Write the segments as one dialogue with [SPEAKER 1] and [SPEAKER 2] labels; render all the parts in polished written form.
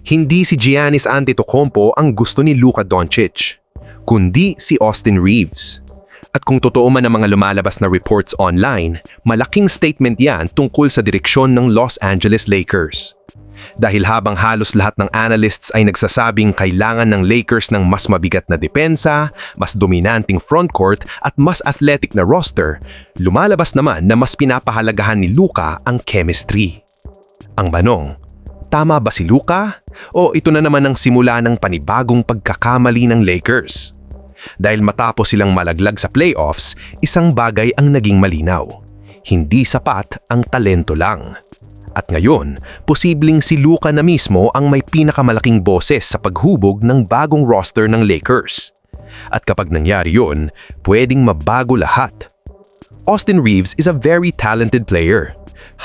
[SPEAKER 1] Hindi si Giannis Antetokounmpo ang gusto ni Luka Doncic, kundi si Austin Reeves. At kung totoo man ang mga lumalabas na reports online, malaking statement yan tungkol sa direksyon ng Los Angeles Lakers. Dahil habang halos lahat ng analysts ay nagsasabing kailangan ng Lakers ng mas mabigat na depensa, mas dominanting frontcourt at mas athletic na roster, lumalabas naman na mas pinapahalagahan ni Luka ang chemistry. Ang tanong, tama ba si Luka? O ito na naman ang simula ng panibagong pagkakamali ng Lakers? Dahil matapos silang malaglag sa playoffs, isang bagay ang naging malinaw. Hindi sapat ang talento lang. At ngayon, posibleng si Luka na mismo ang may pinakamalaking boses sa paghubog ng bagong roster ng Lakers. At kapag nangyari yun, pwedeng mabago lahat. Austin Reeves is a very talented player.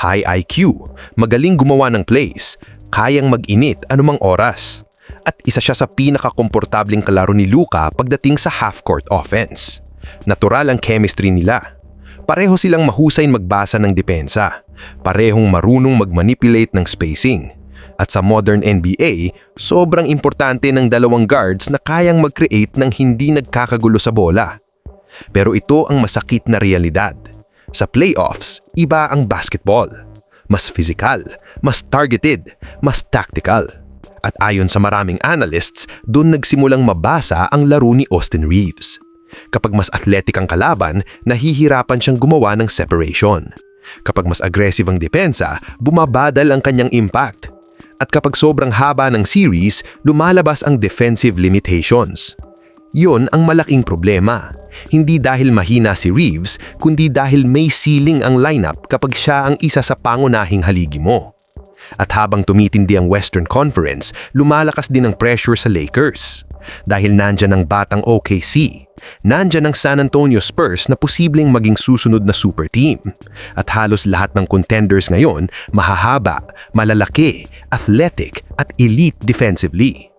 [SPEAKER 1] High IQ, magaling gumawa ng plays, kayang mag-init anumang oras. At isa siya sa pinakakomportabling kalaro ni Luka pagdating sa half-court offense. Natural ang chemistry nila. Pareho silang mahusay magbasa ng depensa. Parehong marunong mag-manipulate ng spacing. At sa modern NBA, sobrang importante ng dalawang guards na kayang mag-create ng hindi nagkakagulo sa bola. Pero ito ang masakit na realidad. Sa playoffs, iba ang basketball. Mas physical, mas targeted, mas tactical. At ayon sa maraming analysts, doon nagsimulang mabasa ang laro ni Austin Reeves. Kapag mas athletic ang kalaban, nahihirapan siyang gumawa ng separation. Kapag mas aggressive ang depensa, bumabadal ang kanyang impact. At kapag sobrang haba ng series, lumalabas ang defensive limitations. Yun ang malaking problema. Hindi dahil mahina si Reeves, kundi dahil may ceiling ang lineup kapag siya ang isa sa pangunahing haligi mo. At habang tumitindi ang Western Conference, lumalakas din ang pressure sa Lakers. Dahil nandyan ang batang OKC, nandyan ang San Antonio Spurs na posibleng maging susunod na super team. At halos lahat ng contenders ngayon, mahahaba, malalaki, athletic at elite defensively.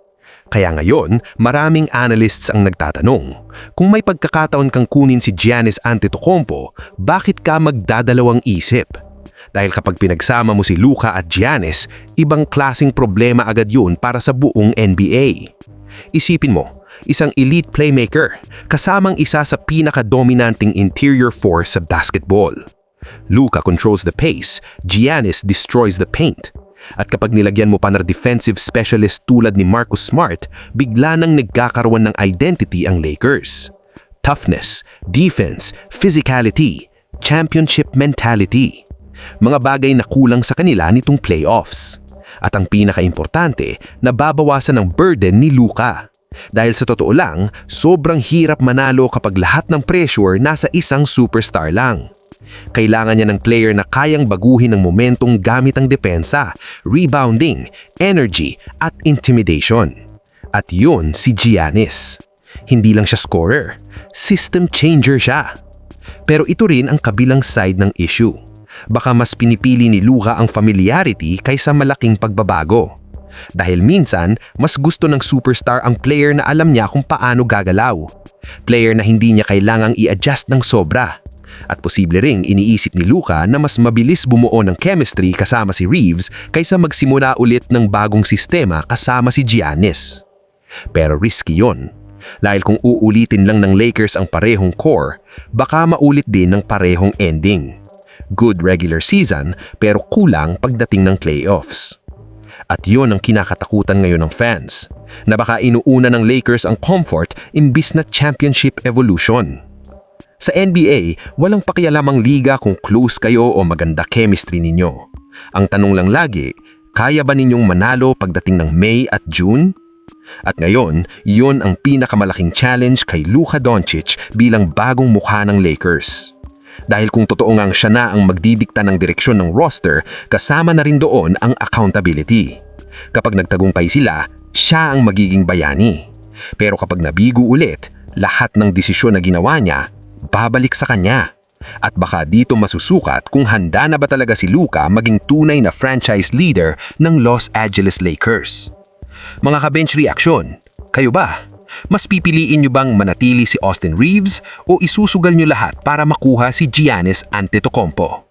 [SPEAKER 1] Kaya ngayon, maraming analysts ang nagtatanong, kung may pagkakataon kang kunin si Giannis Antetokounmpo, bakit ka magdadalawang isip? Dahil kapag pinagsama mo si Luka at Giannis, ibang klaseng problema agad yun para sa buong NBA. Isipin mo, isang elite playmaker, kasamang isa sa pinaka-dominanting interior force sa basketball. Luka controls the pace, Giannis destroys the paint. At kapag nilagyan mo pa ng defensive specialist tulad ni Marcus Smart, bigla nang nagkakaroon ng identity ang Lakers. Toughness, defense, physicality, championship mentality. Mga bagay na kulang sa kanila nitong playoffs. At ang pinaka-importante, nababawasan ang burden ni Luka. Dahil sa totoo lang, sobrang hirap manalo kapag lahat ng pressure nasa isang superstar lang. Kailangan niya ng player na kayang baguhin ang momentong gamit ang depensa, rebounding, energy, at intimidation. At yun si Giannis. Hindi lang siya scorer, system changer siya. Pero ito rin ang kabilang side ng issue. Baka mas pinipili ni Luka ang familiarity kaysa malaking pagbabago. Dahil minsan, mas gusto ng superstar ang player na alam niya kung paano gagalaw. Player na hindi niya kailangang i-adjust ng sobra. At posible ring iniisip ni Luka na mas mabilis bumuo ng chemistry kasama si Reeves kaysa magsimula ulit ng bagong sistema kasama si Giannis. Pero risky yon. Dahil kung uulitin lang ng Lakers ang parehong core, baka maulit din ng parehong ending. Good regular season pero kulang pagdating ng playoffs. At yon ang kinakatakutan ngayon ng fans, na baka inuuna ng Lakers ang comfort imbis na championship evolution. Sa NBA, walang pakialamang liga kung close kayo o maganda chemistry ninyo. Ang tanong lang lagi, kaya ba ninyong manalo pagdating ng May at June? At ngayon, yon ang pinakamalaking challenge kay Luka Doncic bilang bagong mukha ng Lakers. Dahil kung totoo ngang siya na ang magdidikta ng direksyon ng roster, kasama na rin doon ang accountability. Kapag nagtagumpay sila, siya ang magiging bayani. Pero kapag nabigo ulit, lahat ng desisyon na ginawa niya, babalik sa kanya. At baka dito masusukat kung handa na ba talaga si Luka maging tunay na franchise leader ng Los Angeles Lakers. Mga ka-bench reaction, kayo ba? Mas pipiliin nyo bang manatili si Austin Reeves o isusugal nyo lahat para makuha si Giannis Antetokounmpo?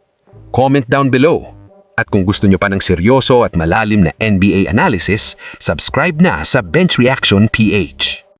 [SPEAKER 1] Comment down below. At kung gusto nyo pa ng seryoso at malalim na NBA analysis, subscribe na sa Bench Reaction PH.